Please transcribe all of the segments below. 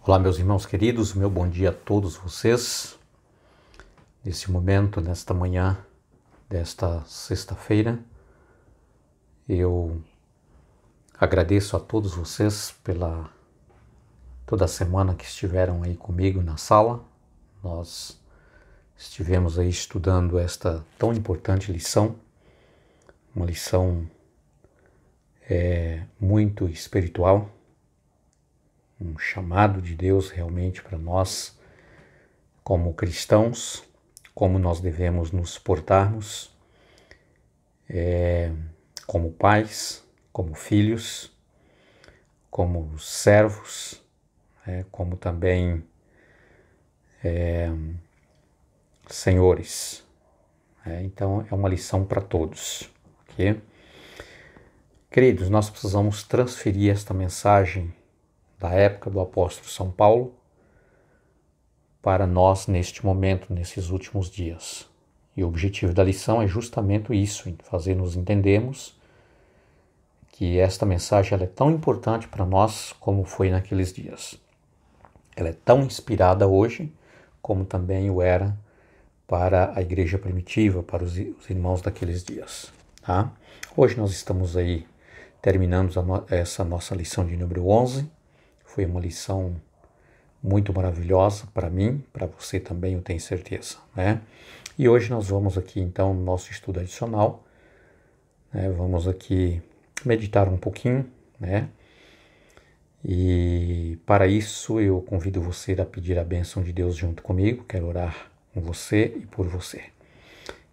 Olá, meus irmãos queridos, meu bom dia a todos vocês. Nesse momento, nesta manhã desta sexta-feira, eu agradeço a todos vocês pela toda a semana que estiveram aí comigo na sala. Nós estivemos aí estudando esta tão importante lição, uma lição muito espiritual, um chamado de Deus realmente para nós como cristãos, como nós devemos nos portarmos como pais, como filhos, como servos, como também senhores. Então é uma lição para todos. Okay? Queridos, nós precisamos transferir esta mensagem da época do apóstolo São Paulo para nós neste momento, nesses últimos dias. E o objetivo da lição é justamente isso, fazer nos entendermos que esta mensagem ela é tão importante para nós como foi naqueles dias. Ela é tão inspirada hoje como também o era para a igreja primitiva, para os irmãos daqueles dias. Tá? Hoje nós estamos aí terminando essa nossa lição de número 11. Foi uma lição muito maravilhosa para mim, para você também, eu tenho certeza, né? E hoje nós vamos aqui, então, no nosso estudo adicional, né? Vamos aqui meditar um pouquinho, né? E para isso eu convido você a pedir a bênção de Deus junto comigo, quero orar com você e por você.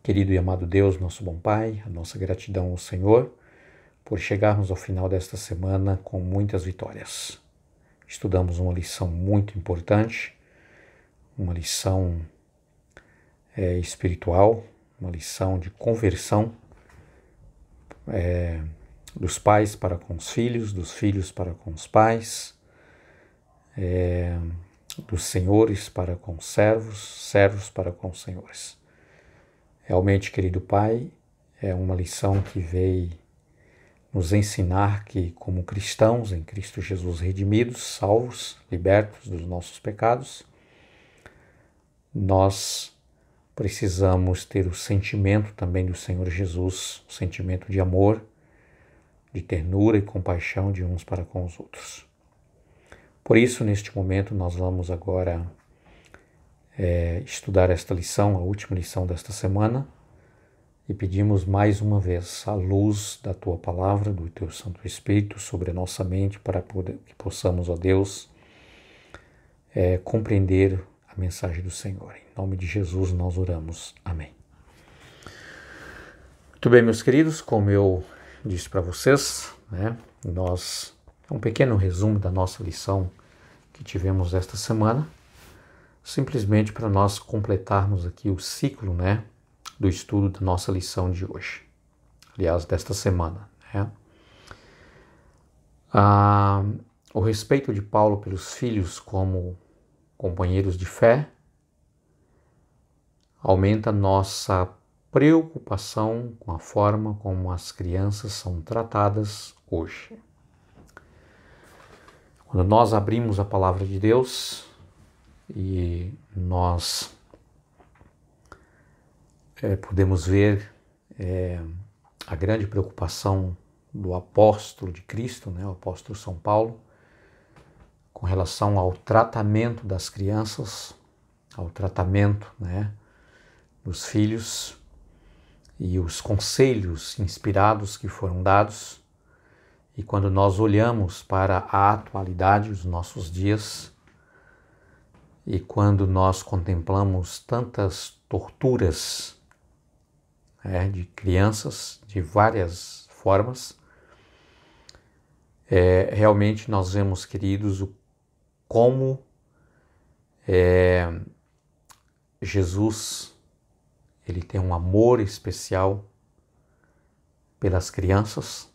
Querido e amado Deus, nosso bom Pai, a nossa gratidão ao Senhor, por chegarmos ao final desta semana com muitas vitórias. Estudamos uma lição muito importante, uma lição espiritual, uma lição de conversão dos pais para com os filhos, dos filhos para com os pais, dos senhores para com os servos, servos para com os senhores. Realmente, querido Pai, é uma lição que veio nos ensinar que, como cristãos em Cristo Jesus redimidos, salvos, libertos dos nossos pecados, nós precisamos ter o sentimento também do Senhor Jesus, o sentimento de amor, de ternura e compaixão de uns para com os outros. Por isso, neste momento, nós vamos agora estudar esta lição, a última lição desta semana, e pedimos mais uma vez a luz da Tua Palavra, do Teu Santo Espírito sobre a nossa mente, para que possamos, ó Deus, compreender a mensagem do Senhor. Em nome de Jesus nós oramos. Amém. Muito bem, meus queridos, como eu disse para vocês, né, um pequeno resumo da nossa lição que tivemos esta semana, simplesmente para nós completarmos aqui o ciclo, né, do estudo da nossa lição de hoje, aliás, desta semana. Né? O respeito de Paulo pelos filhos como companheiros de fé aumenta nossa preocupação com a forma como as crianças são tratadas hoje. Quando nós abrimos a palavra de Deus e nós podemos ver a grande preocupação do apóstolo de Cristo, né, o apóstolo São Paulo, com relação ao tratamento das crianças, ao tratamento, né, dos filhos e os conselhos inspirados que foram dados. E quando nós olhamos para a atualidade dos nossos dias e quando nós contemplamos tantas torturas de crianças de várias formas, realmente nós vemos, queridos, como Jesus ele tem um amor especial pelas crianças,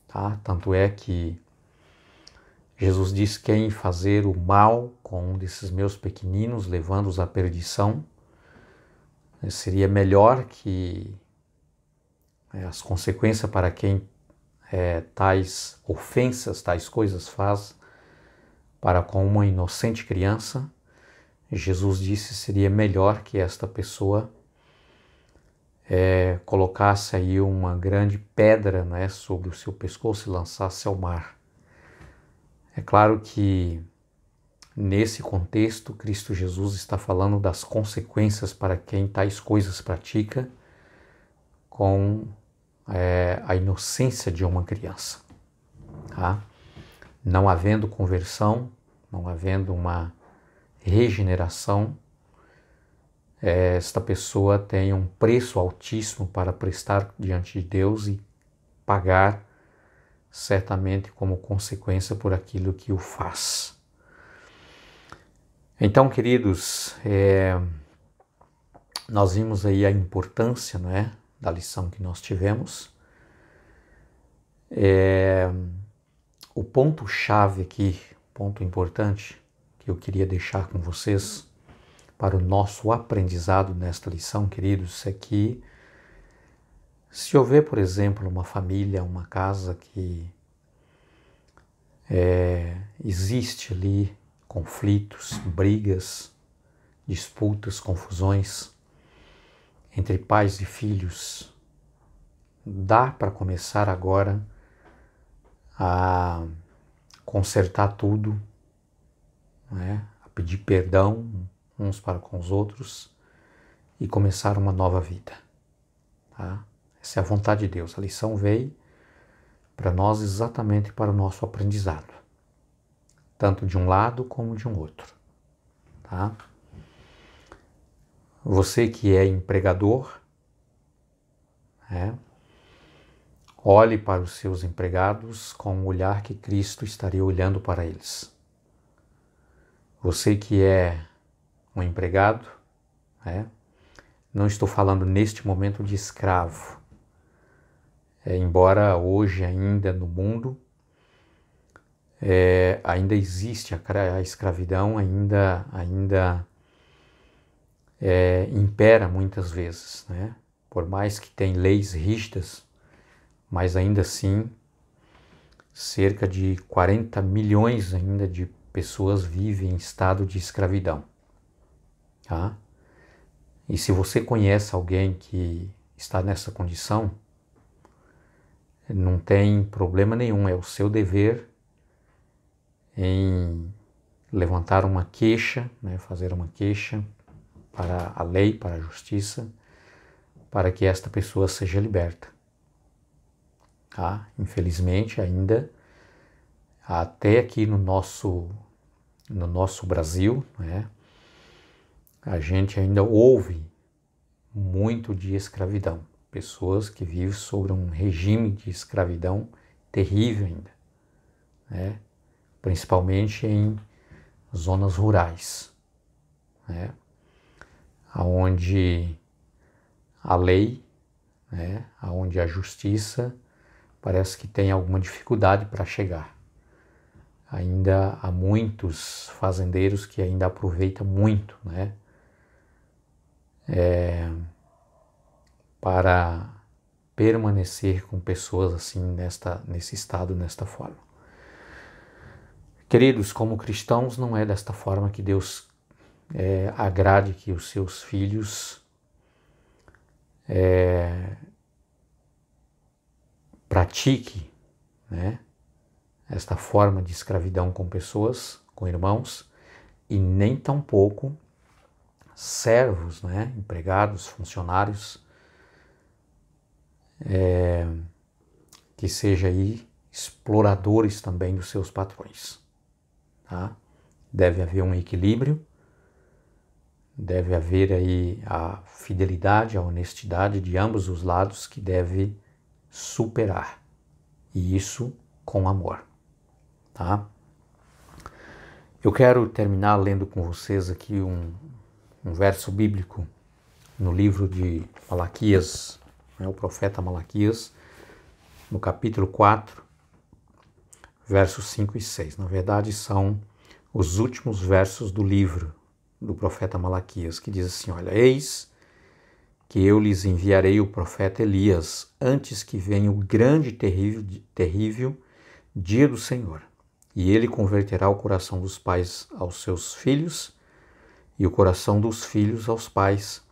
tá? Tanto é que Jesus diz: quem fazer o mal com um desses meus pequeninos, levando-os à perdição, seria melhor que as consequências para quem tais ofensas, tais coisas faz, para com uma inocente criança, Jesus disse que seria melhor que esta pessoa colocasse aí uma grande pedra, né, sobre o seu pescoço e lançasse ao mar. É claro que nesse contexto, Cristo Jesus está falando das consequências para quem tais coisas pratica com a inocência de uma criança. Tá? Não havendo conversão, não havendo uma regeneração, esta pessoa tem um preço altíssimo para prestar diante de Deus e pagar certamente como consequência por aquilo que o faz. Então, queridos, nós vimos aí a importância, não é, da lição que nós tivemos. O ponto-chave aqui, ponto importante que eu queria deixar com vocês para o nosso aprendizado nesta lição, queridos, é que se houver, por exemplo, uma família, uma casa que existe ali conflitos, brigas, disputas, confusões entre pais e filhos, dá para começar agora a consertar tudo, né? A pedir perdão uns para com os outros e começar uma nova vida. Tá? Essa é a vontade de Deus. A lição veio para nós exatamente para o nosso aprendizado, tanto de um lado como de um outro. Tá? Você que é empregador, olhe para os seus empregados com o olhar que Cristo estaria olhando para eles. Você que é um empregado, não estou falando neste momento de escravo, embora hoje ainda no mundo ainda existe a escravidão, ainda impera muitas vezes, né? Por mais que tem leis rígidas, mas ainda assim cerca de 40 milhões ainda de pessoas vivem em estado de escravidão. Tá? E se você conhece alguém que está nessa condição, não tem problema nenhum, é o seu dever em levantar uma queixa, né, fazer uma queixa para a lei, para a justiça, para que esta pessoa seja liberta. Tá? Infelizmente ainda, até aqui no nosso Brasil, né, a gente ainda ouve muito de escravidão. Pessoas que vivem sobre um regime de escravidão terrível ainda, né? Principalmente em zonas rurais, né? Onde a lei, né, onde a justiça parece que tem alguma dificuldade para chegar. Ainda há muitos fazendeiros que ainda aproveitam muito, né, para permanecer com pessoas assim nesse estado, nesta forma. Queridos, como cristãos, não é desta forma que Deus agrade que os seus filhos pratique, né, esta forma de escravidão com pessoas, com irmãos, e nem tampouco servos, né, empregados, funcionários, que sejam aí exploradores também dos seus patrões. Tá? Deve haver um equilíbrio, deve haver aí a fidelidade, a honestidade de ambos os lados que deve superar, e isso com amor. Tá? Eu quero terminar lendo com vocês aqui um verso bíblico no livro de Malaquias, o profeta Malaquias, no capítulo 4, versos 5 e 6. Na verdade, são os últimos versos do livro do profeta Malaquias, que diz assim, olha, eis que eu lhes enviarei o profeta Elias antes que venha o grande e terrível dia do Senhor. e ele converterá o coração dos pais aos seus filhos e o coração dos filhos aos pais,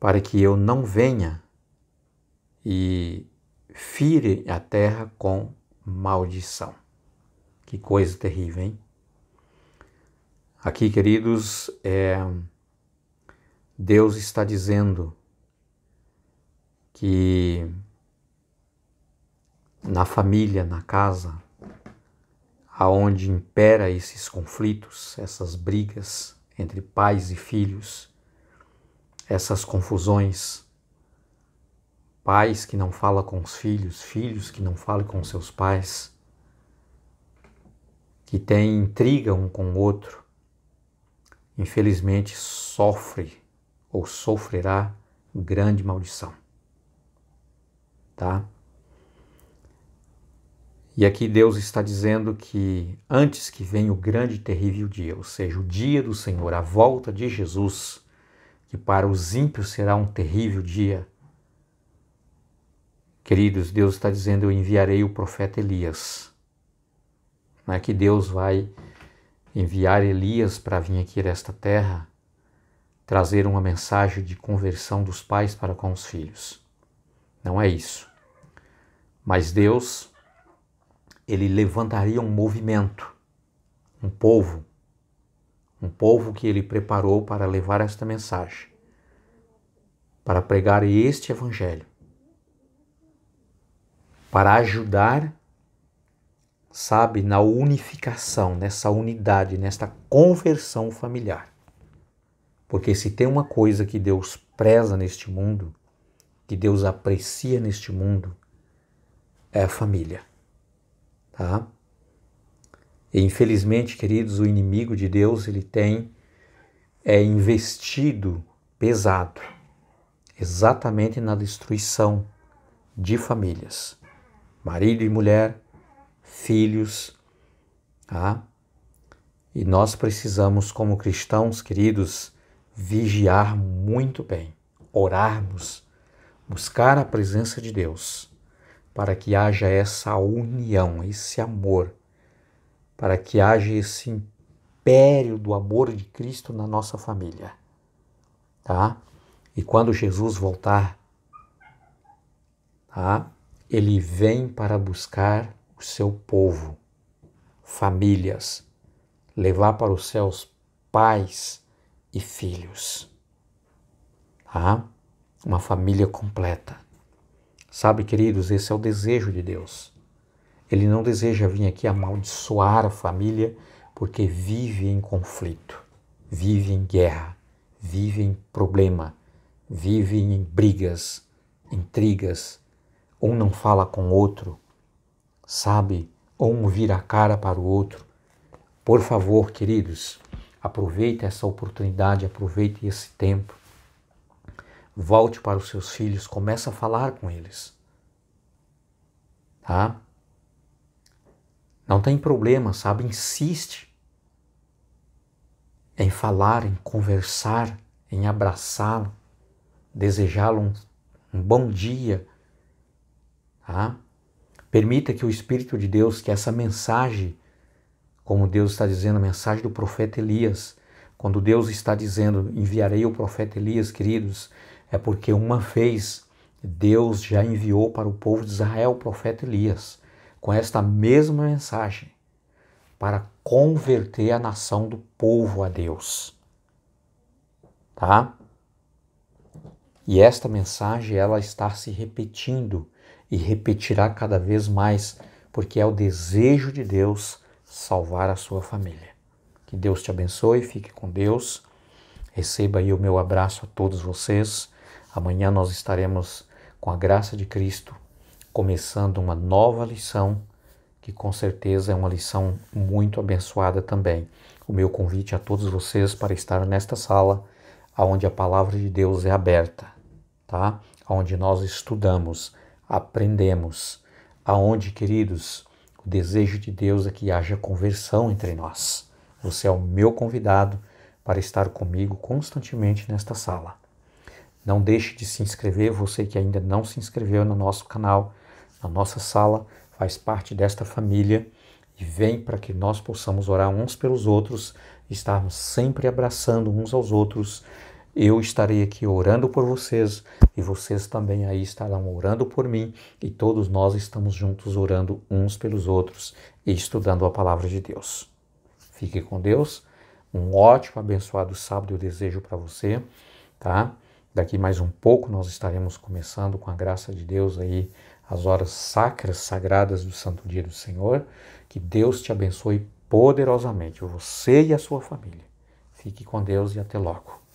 para que eu não venha e fire a terra com maldição. Que coisa terrível, hein? Aqui, queridos, Deus está dizendo que na família, na casa, aonde impera esses conflitos, essas brigas entre pais e filhos, essas confusões, pais que não falam com os filhos, filhos que não falam com seus pais, que têm intriga um com o outro, infelizmente sofre ou sofrerá grande maldição, tá? E aqui Deus está dizendo que antes que venha o grande e terrível dia, ou seja, o dia do Senhor, a volta de Jesus, que para os ímpios será um terrível dia, queridos, Deus está dizendo, eu enviarei o profeta Elias. Não é que Deus vai enviar Elias para vir aqui nesta terra, trazer uma mensagem de conversão dos pais para com os filhos. Não é isso. Mas Deus, ele levantaria um movimento, um povo que ele preparou para levar esta mensagem, para pregar este evangelho, para ajudar, sabe, na unificação, nessa unidade, nesta conversão familiar. Porque se tem uma coisa que Deus preza neste mundo, que Deus aprecia neste mundo, é a família. Tá? E infelizmente, queridos, o inimigo de Deus, ele tem investido pesado exatamente na destruição de famílias, marido e mulher, filhos, tá? E nós precisamos, como cristãos, queridos, vigiar muito bem, orarmos, buscar a presença de Deus, para que haja essa união, esse amor, para que haja esse império do amor de Cristo na nossa família, tá? E quando Jesus voltar, tá? Ele vem para buscar o seu povo, famílias, levar para os céus pais e filhos, tá? Uma família completa. Sabe, queridos, esse é o desejo de Deus. Ele não deseja vir aqui amaldiçoar a família porque vive em conflito, vive em guerra, vive em problema, vive em brigas, intrigas. Um não fala com o outro, sabe? Um vira a cara para o outro. Por favor, queridos, aproveite essa oportunidade, aproveite esse tempo. Volte para os seus filhos, comece a falar com eles. Tá? Não tem problema, sabe? Insiste em falar, em conversar, em abraçá-lo, desejá-lo um bom dia. Tá? Permita que o Espírito de Deus, que essa mensagem, como Deus está dizendo, a mensagem do profeta Elias, quando Deus está dizendo, enviarei o profeta Elias, queridos, é porque uma vez Deus já enviou para o povo de Israel o profeta Elias, com esta mesma mensagem, para converter a nação do povo a Deus. Tá? E esta mensagem, ela está se repetindo e repetirá cada vez mais, porque é o desejo de Deus salvar a sua família. Que Deus te abençoe, fique com Deus. Receba aí o meu abraço a todos vocês. Amanhã nós estaremos, com a graça de Cristo, começando uma nova lição, que com certeza é uma lição muito abençoada também. O meu convite a todos vocês para estar nesta sala, onde a palavra de Deus é aberta, tá? Onde nós estudamos, aprendemos, aonde, queridos, o desejo de Deus é que haja conversão entre nós. Você é o meu convidado para estar comigo constantemente nesta sala. Não deixe de se inscrever, você que ainda não se inscreveu no nosso canal, na nossa sala, faz parte desta família e vem para que nós possamos orar uns pelos outros, estarmos sempre abraçando uns aos outros. Eu estarei aqui orando por vocês e vocês também aí estarão orando por mim e todos nós estamos juntos orando uns pelos outros e estudando a palavra de Deus. Fique com Deus, um ótimo, abençoado sábado eu desejo para você, tá? Daqui mais um pouco nós estaremos começando com a graça de Deus aí as horas sacras, sagradas do Santo Dia do Senhor. Que Deus te abençoe poderosamente, você e a sua família. Fique com Deus e até logo.